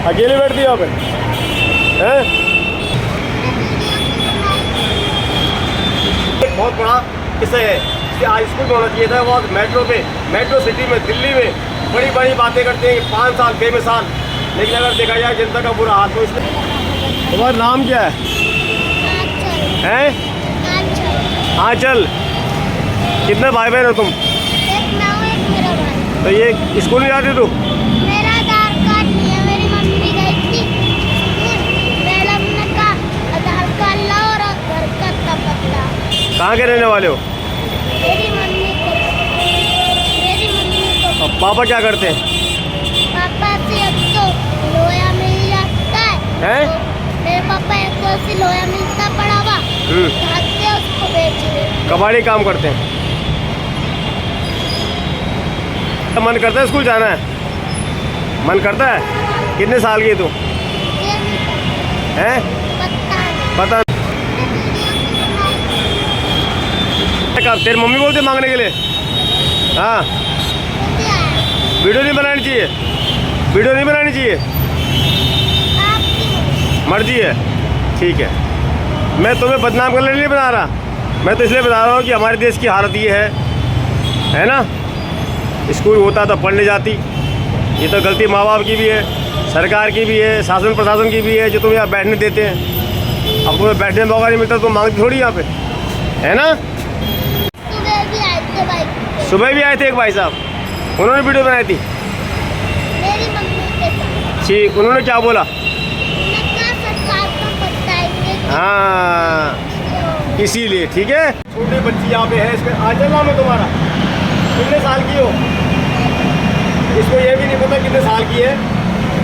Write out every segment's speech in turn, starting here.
अकेले बैठती है यहाँ पे हैं? एक बहुत बड़ा किस्सा है कि आज स्कूल में होना चाहिए था। वो मेट्रो सिटी में, दिल्ली में बड़ी बड़ी बातें करते हैं 5 साल बेमिसाल, लेकिन अगर देखा जाए जनता का बुरा हाल तो इसलिए। तुम्हारा नाम क्या है? आंचल। कितने भाई बहन हो तुम? एक मैं हूँ, एक मेरा भाई। तो ये स्कूल में जाती तू? मेरा आधार कार्ड नहीं है, मेरी मम्मी गई थी स्कूल, मैडम ने कहा आधार कार्ड लाओ और घर का पता। कहाँ के रहने वाले हो? मेरी मम्मी को। अब पापा क्या करते हैं? पापा से अब तो लोया मिल जाता है। तो मेरे पापा एक तो से लोया मिलता पड़ा हुआ, खाते उसको बेच रहे। कबाड़ी काम करते हैं। मन करता है स्कूल जाना है? मन करता है? कितने साल की है तू? हैं? पता नहीं। तेरी मम्मी बोलते मांगने के लिए? हाँ। वीडियो नहीं बनानी चाहिए? वीडियो नहीं बनानी चाहिए? मर्जी है, ठीक है। मैं तुम्हें बदनाम करने नहीं बना रहा, मैं तो इसलिए बता रहा हूँ कि हमारे देश की हालत ये है ना। स्कूल होता तो पढ़ने जाती। ये तो गलती माँ बाप की भी है, सरकार की भी है, शासन प्रशासन की भी है, जो तुम्हें यहाँ बैठने देते हैं। अब तुम्हें बैठने में मौका नहीं मिलता तो मांगती थोड़ी यहाँ पे, है ना। सुबह भी आए थे एक भाई साहब, उन्होंने वीडियो बनाई थी। मेरी मम्मी के साथ। ठीक, उन्होंने क्या बोला? सरकार को बताएंगे। हाँ, इसीलिए ठीक है। छोटी बच्ची यहाँ पे है, इसमें आंचल नाम है तुम्हारा? कितने साल की हो? इसको ये भी नहीं पता कितने साल की है,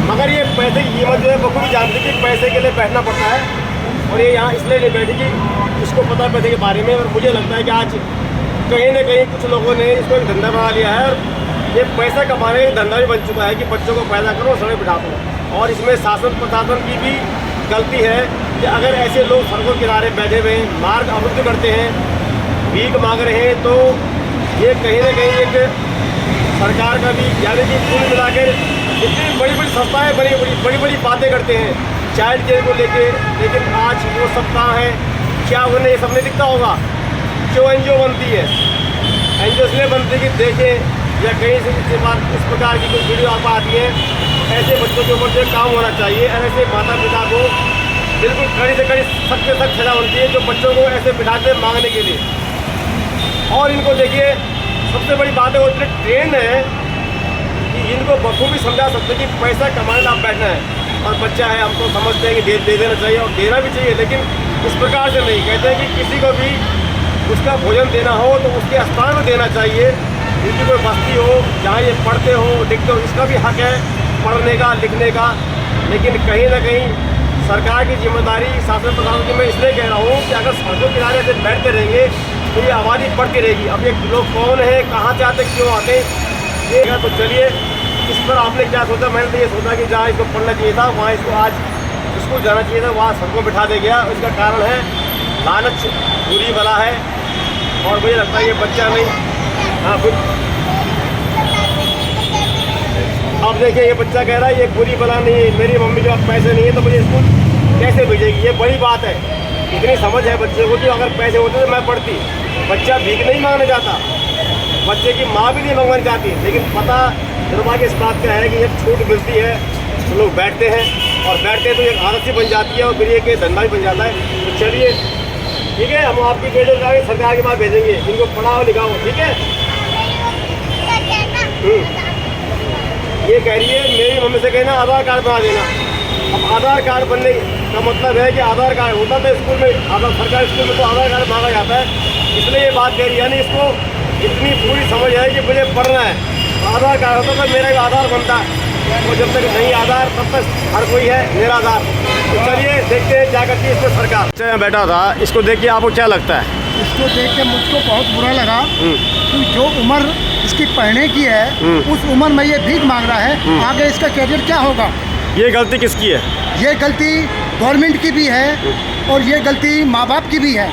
मगर ये पैसे की कीमत जो है बखूबी जानती कि पैसे के लिए बैठना पड़ता है। और ये यहाँ इसलिए नहीं बैठी कि इसको पता है पैसे के बारे में। और मुझे लगता है कि आज कहीं ना कहीं कुछ लोगों ने इसको एक धंधा बना लिया है, और ये पैसा कमाने का धंधा भी बन चुका है कि बच्चों को पैदा करो, सड़क बिठा दो। और इसमें शासन प्रशासन की भी गलती है कि अगर ऐसे लोग सड़कों किनारे बैठे हुए मार्ग अवरुद्ध करते हैं, भीख मांग रहे हैं, तो ये कहीं ना कहीं एक सरकार का भी, यानी कि कुल मिलाकर इतनी बड़ी बड़ी संस्थाएँ बड़ी बड़ी बातें करते हैं चाइल्ड केयर को लेके, लेकिन आज वो सब कहाँ है? क्या उन्हें ये सब नहीं दिखता होगा? जो NGO बनती है, NGO इसलिए बनती है कि देखें या कहीं से इस प्रकार की कोई वीडियो आप आती है, ऐसे बच्चों के ऊपर जो काम होना चाहिए, ऐसे माता पिता को बिल्कुल कड़ी से कड़ी, सख्त से सख्त सजा होती है जो बच्चों को ऐसे बिठाते मांगने के लिए। और इनको देखिए, सबसे बड़ी बात है वो इतने ट्रेंड है कि इनको बखूबी समझा सकते कि पैसा कमाने आप बैठना है, और बच्चा है हम तो समझते हैं कि दे देना चाहिए और देना भी चाहिए, लेकिन इस प्रकार से नहीं। कहते हैं कि किसी को भी उसका भोजन देना हो तो उसके स्थान में देना चाहिए। उनकी कोई बस्ती हो जहाँ ये पढ़ते हो लिखते हो, इसका भी हक है पढ़ने का लिखने का। लेकिन कहीं ना कहीं सरकार की जिम्मेदारी, शासन प्रशासन की मैं इसलिए कह रहा हूँ कि अगर सड़कों किनारे से बैठते रहेंगे तो ये आबादी बढ़ती रहेगी। अब ये लोग कौन है, कहाँ से आते, क्यों आते, ये तो चलिए इस पर आपने क्या सोचा? मैंने तो ये सोचा कि जहाँ इसको पढ़ना चाहिए था वहाँ इसको आज स्कूल जाना चाहिए था, वहाँ सड़कों बिठा दे गया। इसका कारण है लालच, बुरी बला है। और मुझे लगता है ये बच्चा नहीं, हाँ अब देखिए ये बच्चा कह रहा है ये बुरी बला नहीं है, मेरी मम्मी के पास पैसे नहीं है तो मुझे स्कूल कैसे भेजेगी? ये बड़ी बात है। इतनी समझ है बच्चे को कि अगर पैसे होते तो मैं पढ़ती। बच्चा भीख नहीं मांगने जाता, बच्चे की माँ भी नहीं मंगवानी चाहती, लेकिन पता दुर्भाग्य इस बात का है कि जब छूट मिलती है तो लोग बैठते हैं, और बैठते हैं तो एक आदत सी बन जाती है और फिर ये धंधा भी बन जाता है। तो चलिए ठीक है, हम आपकी बेटे जाके सरकार के पास भेजेंगे, इनको पढ़ाओ लिखाओ, ठीक है। ये कह रही है मेरी मम्मी से कहना आधार कार्ड बना देना। अब आधार कार्ड बनने का मतलब है कि आधार कार्ड होता तो स्कूल में, आधार सरकारी स्कूल में तो आधार कार्ड मांगा जाता है, इसलिए ये बात कह रही है। यानी इसको इतनी पूरी समझ है कि मुझे पढ़ना है, आधार कार्ड होता तो मेरा भी आधार बनता है, और जब तक नहीं आधार तब तक हर कोई है निराधार। तो चलिए देखते हैं क्या करती है इसमें सरकार। अच्छा यहाँ बैठा था, इसको देख के आपको क्या लगता है? इसको देख के मुझको बहुत बुरा लगा कि जो उम्र इसकी पढ़ने की है उस उम्र में ये भीख मांग रहा है, आगे इसका कैरियर क्या होगा? ये गलती किसकी है? ये गलती गवर्नमेंट की भी है और ये गलती माँ बाप की भी है।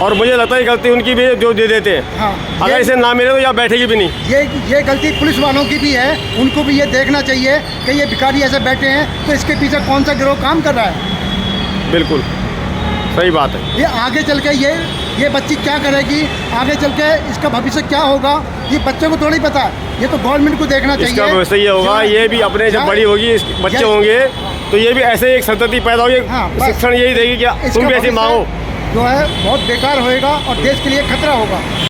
और मुझे लगता है गलती उनकी भी है जो दे देते हैं। हाँ, अगर इसे ना मिले तो यहाँ बैठेगी भी नहीं। ये गलती पुलिस वालों की भी है, उनको भी ये देखना चाहिए कि ये भिखारी ऐसे बैठे हैं तो इसके पीछे कौन सा गिरोह काम कर रहा है। बिल्कुल सही बात है। ये आगे चल के ये बच्ची क्या करेगी, आगे चल के इसका भविष्य क्या होगा, ये बच्चे को थोड़ी पता है। ये तो गवर्नमेंट को देखना चाहिए। इसका भविष्य ये होगा, ये भी अपने जब बड़ी होगी बच्चे होंगे तो ये भी ऐसे एक संतति पैदा होगी। हाँ, शिक्षण यही देगी कि तुम भी ऐसे मांगो। जो है बहुत बेकार होएगा और देश के लिए खतरा होगा।